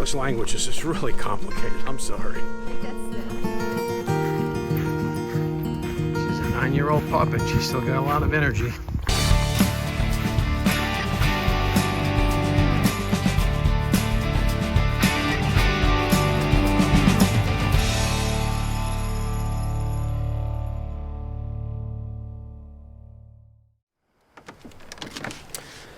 English language is just really complicated. I'm sorry. She's a 9-year-old pup and she's still got a lot of energy.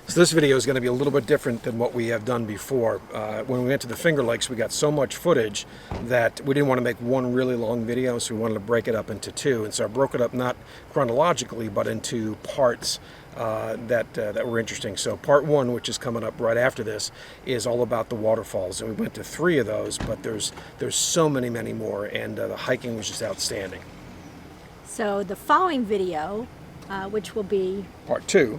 So this video is going to be a little bit different than what we have done before. When we went to the Finger Lakes, we got so much footage that we didn't want to make one really long video, so we wanted to break it up into two. And so I broke it up not chronologically, but into parts that were interesting. So part one, which is coming up right after this, is all about the waterfalls. And we went to 3 of those, but there's so many more, and the hiking was just outstanding. So the following video, which will be Part two,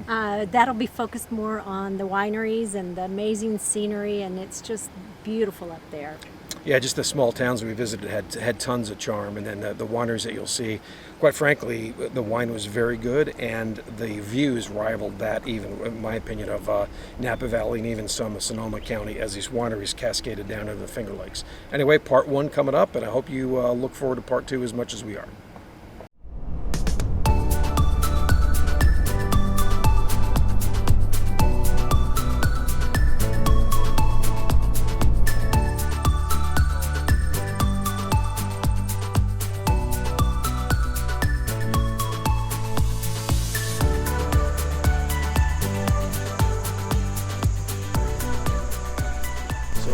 that'll be focused more on the wineries and the amazing scenery, and it's just beautiful up there. Yeah, just the small towns we visited had tons of charm, and then the wineries that you'll see, quite frankly, the wine was very good, and the views rivaled that, even in my opinion, of Napa Valley and even some of Sonoma County, as these wineries cascaded down into the Finger Lakes. Anyway, part one coming up, and I hope you look forward to part two as much as we are.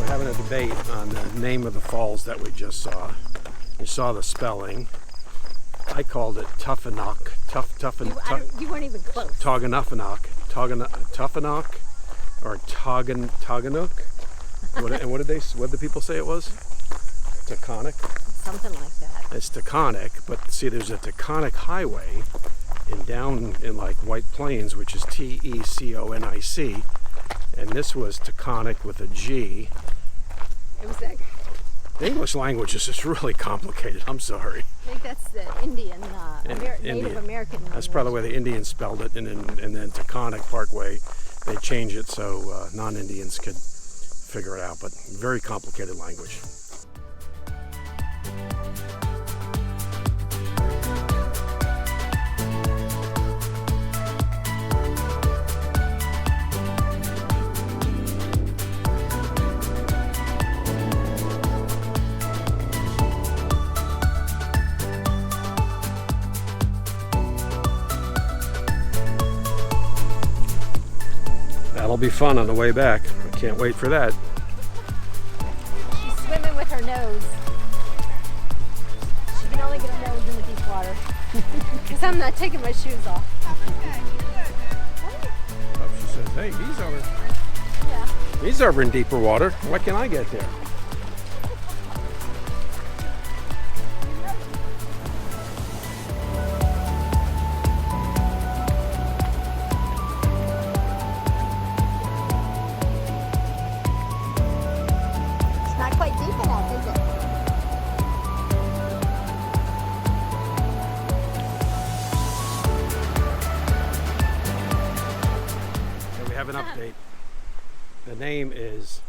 Having a debate on the name of the falls that we just saw. You saw the spelling. I called it Taconic. You weren't even close. Taconic, or Taconic. What did the people say it was? Taconic. Something like that. It's Taconic, but see, there's a Taconic highway down in like White Plains, which is Teconic, and this was Taconic with a G. It was that. The English language is just really complicated. I'm sorry. I think that's the Indian, Native American language. That's probably the way the Indians spelled it, and then Taconic Parkway, they changed it so non-Indians could figure it out, but very complicated language. That'll be fun on the way back. I can't wait for that. She's swimming with her nose. She can only get her nose in the deep water. Because I'm not taking my shoes off. Oh, she says, hey, he's over in deeper water. What can I get there? An update. The name is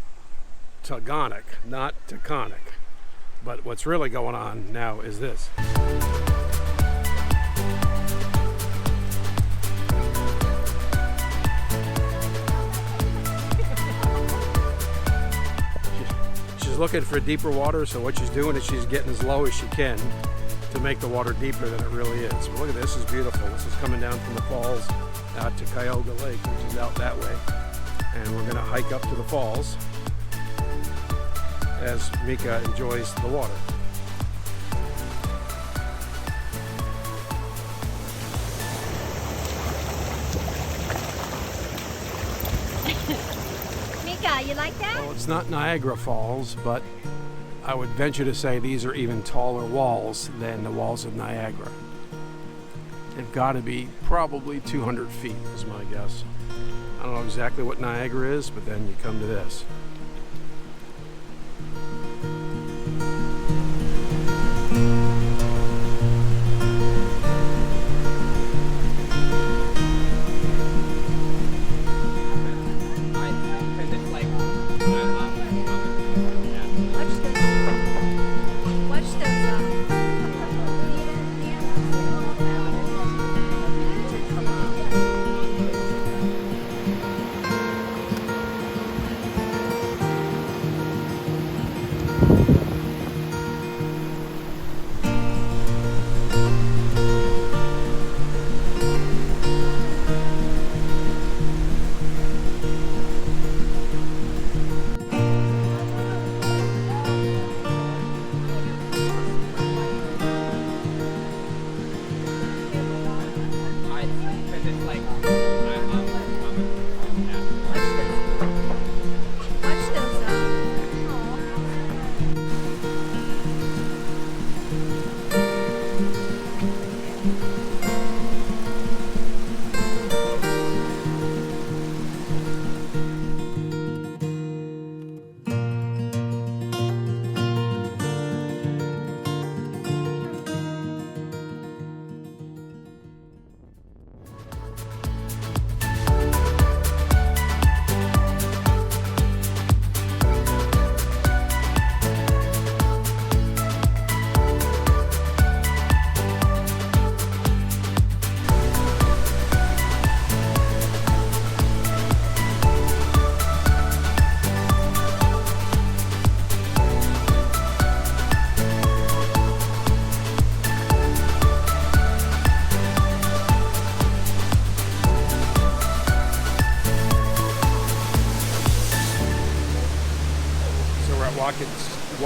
Taconic, not Taconic. But what's really going on now is this. She's looking for deeper water, so what she's doing is she's getting as low as she can to make the water deeper than it really is. But look at this, this is beautiful. This is coming down from the falls out to Cuyahoga Lake, which is out that way, and we're going to hike up to the falls as Mika enjoys the water. Mika, you like that? Well, it's not Niagara Falls, but I would venture to say these are even taller walls than the walls of Niagara. They've got to be probably 200 feet is my guess. I don't know exactly what Niagara is, but then you come to this.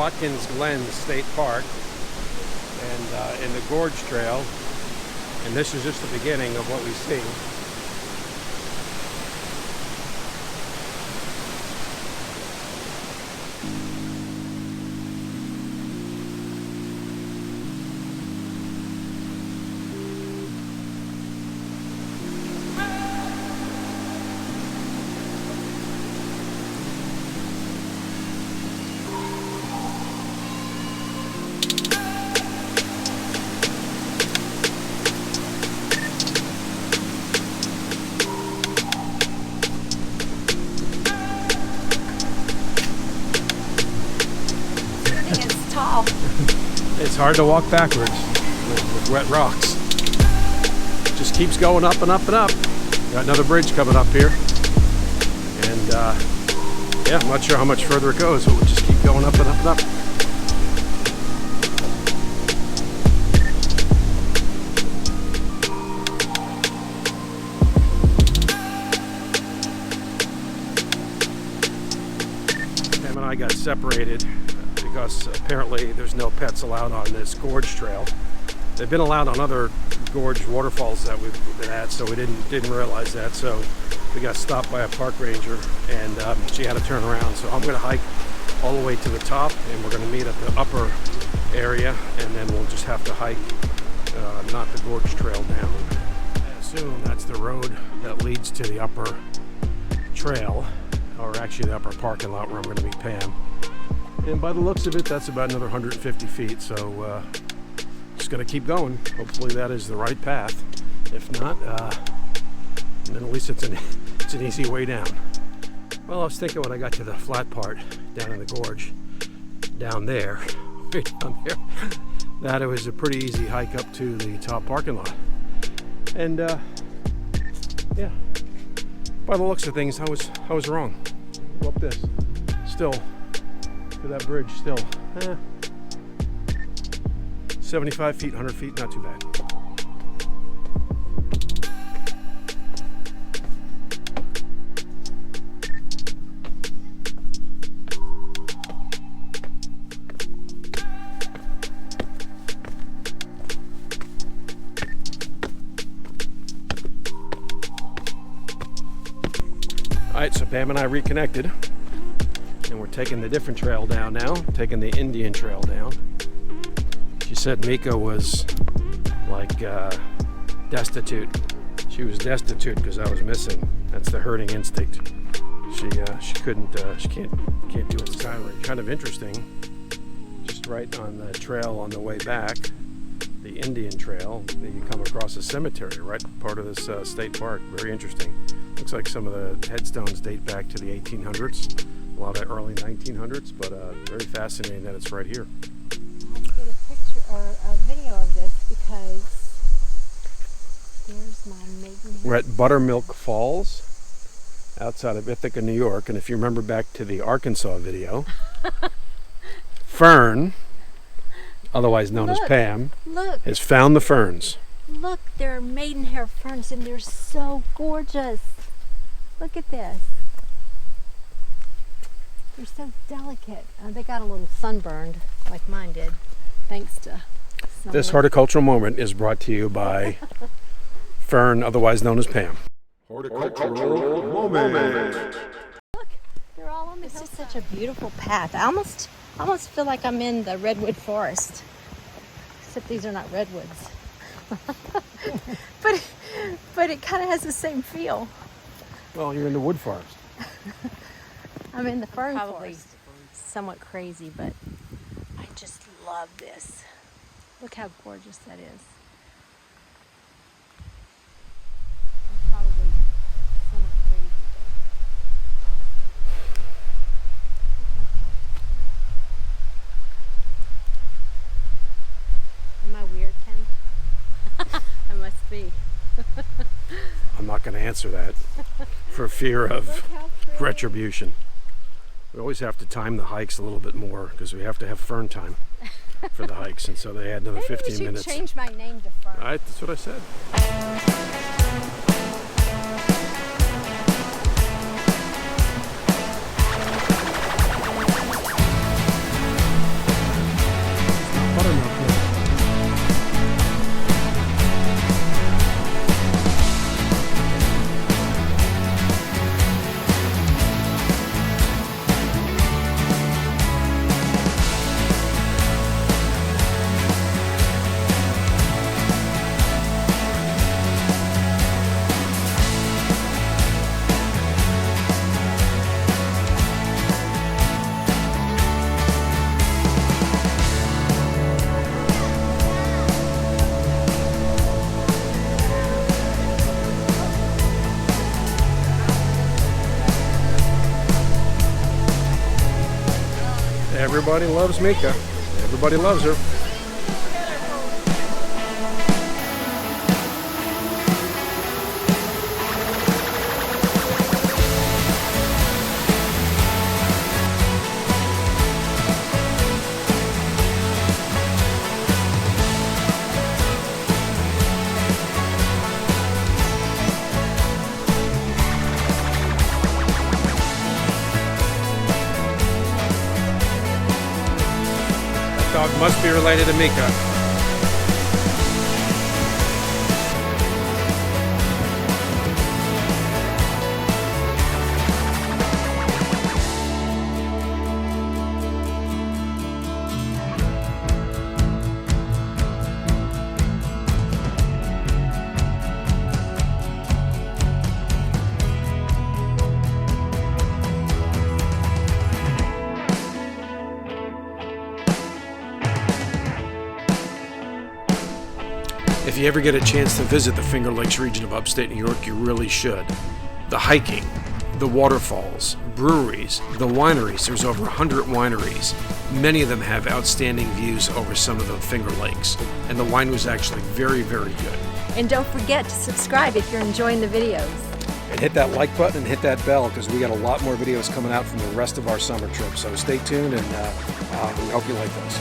Watkins Glen State Park and in the Gorge Trail, and this is just the beginning of what we see. It's hard to walk backwards with wet rocks. Just keeps going up and up and up. Got another bridge coming up here. And yeah, I'm not sure how much further it goes, but we'll just keep going up and up and up. Pam and I got separated because apparently there's no pets allowed on this gorge trail. They've been allowed on other gorge waterfalls that we've been at, so we didn't realize that. So we got stopped by a park ranger, and she had to turn around. So I'm going to hike all the way to the top, and we're going to meet at the upper area, and then we'll just have to hike, not the gorge trail down. I assume that's the road that leads to the upper trail, or actually the upper parking lot where I'm going to meet Pam. And by the looks of it, that's about another 150 feet, so just gonna keep going. Hopefully that is the right path. If not, then at least it's an easy way down. Well, I was thinking when I got to the flat part down in the gorge, down there, way down there, that it was a pretty easy hike up to the top parking lot. And yeah, by the looks of things, I was wrong. Go up this, still. To that bridge, still 75 feet, 100 feet, not too bad. All right, so Pam and I reconnected. And we're taking the different trail down now, taking the Indian trail down. She said Mika was like destitute. She was destitute because I was missing. That's the herding instinct. She can't do it. It's kind of interesting. Just right on the trail on the way back, the Indian trail, you come across a cemetery, right part of this state park. Very interesting. Looks like some of the headstones date back to the 1800s. A lot of early 1900s, but very fascinating that it's right here. I have to get a picture or a video of this because there's my maiden. We're at Buttermilk Falls outside of Ithaca, New York, and if you remember back to the Arkansas video, Fern, otherwise known as Pam, has found the ferns. Look, they're maidenhair ferns and they're so gorgeous. Look at this. They're so delicate. They got a little sunburned, like mine did, thanks to someone. This horticultural moment is brought to you by Fern, otherwise known as Pam. Horticultural moment. Look, they're all on the hillside. This is such a beautiful path. I almost feel like I'm in the redwood forest, except these are not redwoods. but it kind of has the same feel. Well, you're in the wood forest. I'm in the fern forest. Somewhat crazy, but I just love this. Look how gorgeous that is. I'm probably somewhat crazy, but am I weird, Ken? I must be. I'm not going to answer that for fear of retribution. We always have to time the hikes a little bit more because we have to have Fern time for the hikes, and so they add another 15 minutes. Maybe we should change my name to Fern. All right, that's what I said. Everybody loves Mika. Everybody loves her. Dog must be related to Mika. If you ever get a chance to visit the Finger Lakes region of upstate New York, you really should. The hiking, the waterfalls, breweries, the wineries. There's over 100 wineries. Many of them have outstanding views over some of the Finger Lakes. And the wine was actually very, very good. And don't forget to subscribe if you're enjoying the videos. And hit that like button and hit that bell because we got a lot more videos coming out from the rest of our summer trip. So stay tuned and we hope you like this.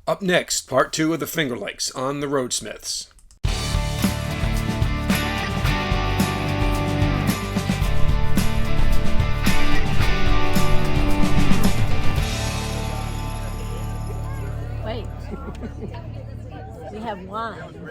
Up next, part 2 of the Finger Lakes on the Roadsmiths. Wait. We have wine.